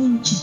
29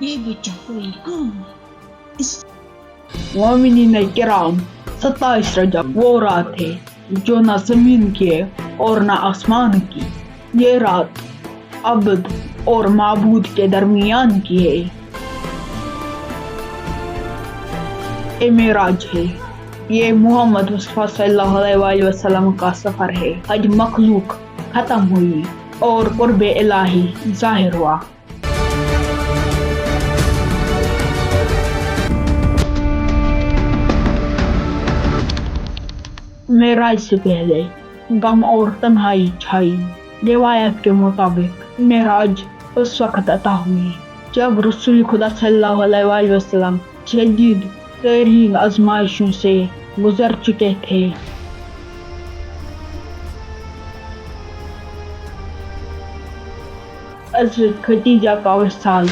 یہ بچہ کوئی کام اس مومنین کرام 27 رجب وہ رات ہے جو نہ زمین کی ہے اور نہ آسمان کی. یہ رات عبد اور معبود کے درمیان کی ہے. یہ معراج ہے. یہ محمد مصطفیٰ صلی اللہ علیہ وآلہ وسلم کا سفر ہے. حج مخلوق ختم ہوئی اور قرب الہی ظاہر ہوا. معراج سے پہلے غم اور تنہائی چھائی. روایت کے مطابق معراج اس وقت عطا ہوئی جب رسول خدا صلی اللہ علیہ وآلہ وسلم شدید ترین آزمائشوں سے گزر چکے تھے. حضرت خدیجہ کا وصال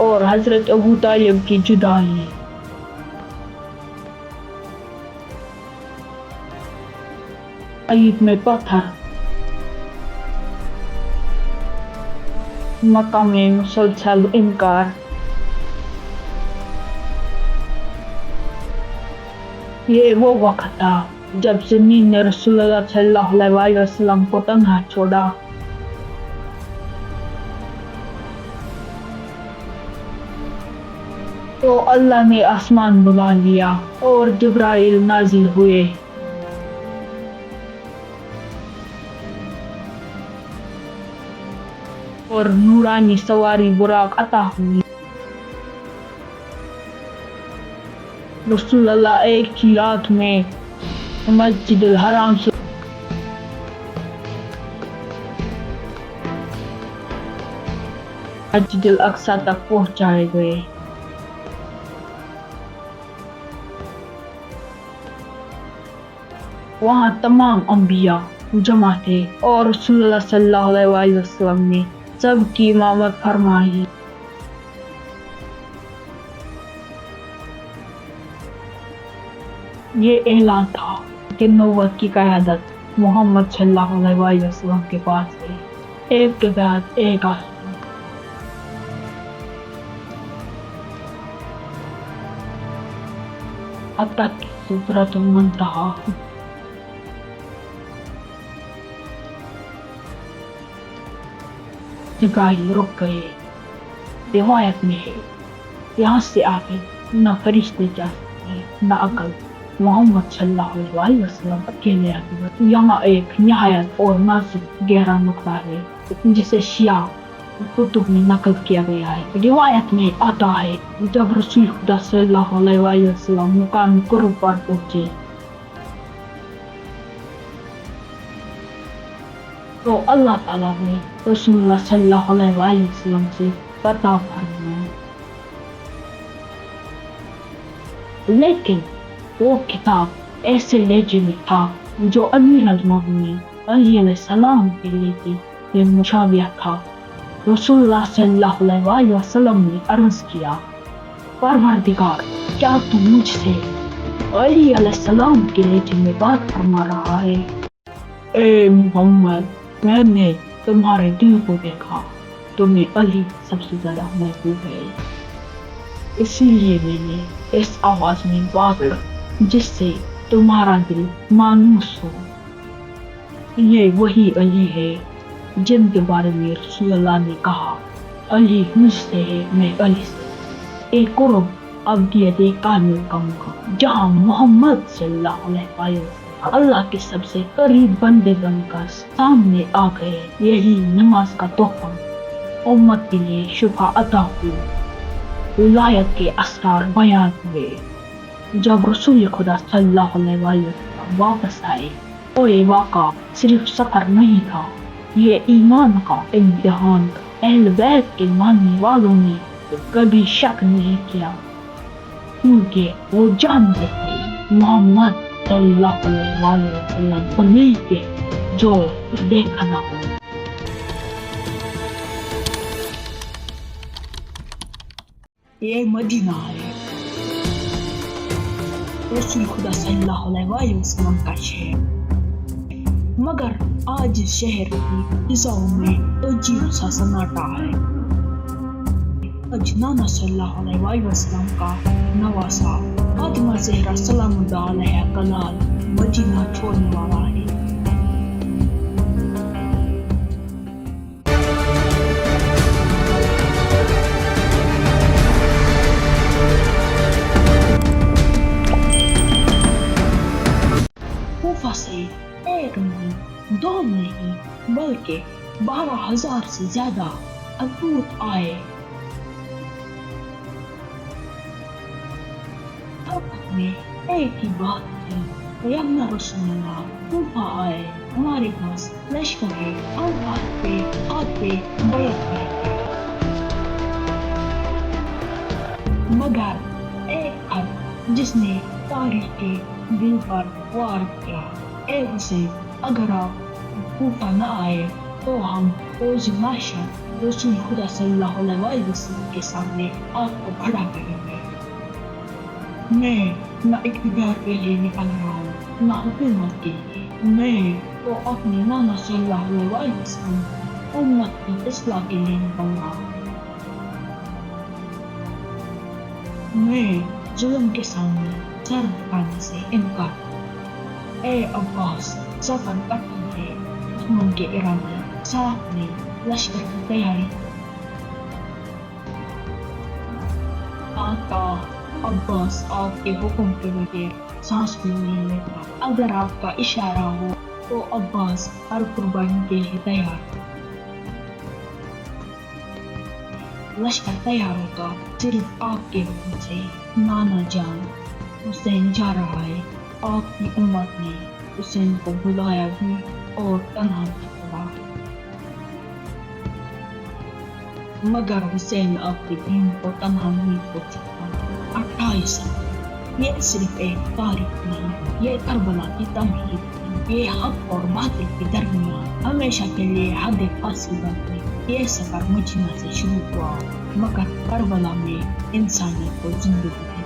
اور حضرت ابو طالب کی جدائی. عید میں پتھر، مکہ میں مسلسل انکار. یہ وہ وقت تھا جب زمین نے رسول اللہ صلی اللہ علیہ وآلہ وسلم کو تنہا چھوڑا. تو اللہ نے آسمان بلا لیا اور جبرائیل نازل ہوئے. اور نورانی سواری براق عطا ہوئی. رسول اللہ ایک ہی رات میں مسجد الحرام سے مسجد الاقصی تک پہنچائے گئے. وہاں تمام انبیاء جمع تھے اور رسول اللہ صلی اللہ علیہ وآلہ وسلم نے سب کی امامت فرمائی. یہ اعلان تھا کہ نبوت کی قیادت محمد صلی اللہ علیہ وآلہ وسلم کے پاس ہے. ایک کے بعد ایک آسمان. اب تک کی سدرۃ المنتہا. جبرائیل رک گئے. روایت میں ہے یہاں سے آگے نہ فرشتے جا سکتے نہ عقل. محمد صلی اللہ علیہ وآلہ وسلم اکیلے آگے. یہاں ایک نہایت اور نازک گہرا نقطہ ہے جسے شیعہ کتب میں نقل کیا گیا ہے. روایت میں آتا ہے جب رسول خدا صلی اللہ علیہ وآلہ وسلم مقام قرب پر پہنچے تو اللہ تعالیٰ نے رسول اللہ صلی اللہ علیہ وآلہ وسلم سے خطاب فرمایا. لیکن وہ کتاب ایسے لہجے میں تھا جو امیر المومنین علی علیہ السلام کے لہجے سے مشابہ تھا. رسول اللہ صلی اللہ علیہ وآلہ وسلم نے عرض کیا پروردگار کیا تو مجھ سے علی علیہ السلام کے لہجے میں بات فرما رہا ہے؟ اے محمد میں نے تمہارے دل کو دیکھا. تمہیں علی سب سے زیادہ محبوب ہے. اسی لیے میں نے اس آواز میں بات کی جس سے تمہارا دل مانوس ہو. یہ وہی علی ہے جن کے بارے میں رسول اللہ نے کہا علی مجھ سے ہے میں علی سے. ایک قرب ابدیت کامل کا مقام جہاں محمد صلی اللہ علیہ وسلم اللہ کے سب سے قریب بندے بن کر سامنے آ گئے. یہی نماز کا تحفہ امت کے لیے شفا عطا ہوئی. ولایت کے اسرار بیان ہوئے. جب رسول خدا صلی اللہ علیہ وسلم واپس آئے تو یہ واقعہ صرف سفر نہیں تھا، یہ ایمان کا امتحان تھا. اہل بیت کے ماننے والوں نے کبھی شک نہیں کیا کیونکہ وہ جانتے تھے محمد صلی اللہ علیہ وسلم کو نہیں کہ جو دیکھا نہ ہو. یہ مدینہ ہے، رسول خدا صلی اللہ علیہ وسلم کا شہر. مگر آج شہر کی فضاؤں میں عجیب سا سناٹا ہے. آج نانا صلی اللہ علیہ وسلم کا نواسا فاطمہ زہرا سلام اللہ علیہ کا لال مدینہ چھوڑنے والا ہے۔ کوفہ سے ایک نہیں، دو نہیں، بلکہ 12,000 سے زیادہ ادوت آئے۔ میں ایک ہی بات تھی، یمنا رسول اللہ کوفہ آئے، ہمارے پاس لشکر ہے، ہم ہاتھ پہ بیعت کریں گے۔ مگر ایک خط جس نے تاریخ کے دل پر وار کیا، اے حسین، اگر آپ کوفہ نہ آئے تو ہم روز محشر رسول خدا صلی اللہ علیہ وسلم کے سامنے آپ کو کھڑا کریں گے۔ میں نہ اقتدار کے لیے نکل رہا ہوں، نہ حکومت کے لیے، میں تو اپنے نانا صلی اللہ علیہ وسلم امت کی اصلاح کے لیے نکل رہا ہوں۔ میں ظلم کے سامنے سر جھکانے سے انکار کرتا ہوں۔ اے عباس، سفر کٹھن ہے، دشمن کے ارادے ساتھ میں لشکر کی تیاری۔ آقا عباس آپ کے حکم کے بغیر سانس بھی نہیں لیتا، اگر آپ کا اشارہ ہو تو عباس ہر قربانی کے لیے تیار۔ لشکر تیار ہوتا صرف آپ کے حکم سے۔ نانا جان، حسین جا رہا ہے۔ آپ کی امت نے حسین کو بلایا بھی اور تنہا بھی چھوڑا، مگر حسین آپ کے دین کو تنہا نہیں چھوڑ سکتا۔ 28 یہ صرف ایک تاریخ نہیں، یہ کربلا کی تمہید ہے، یہ حق اور باطل کے درمیان ہمیشہ کے لیے حد فاصل بن گئی۔ یہ سفر مدینہ سے شروع ہوا، مگر کربلا میں انسانیت کو زندگی دی۔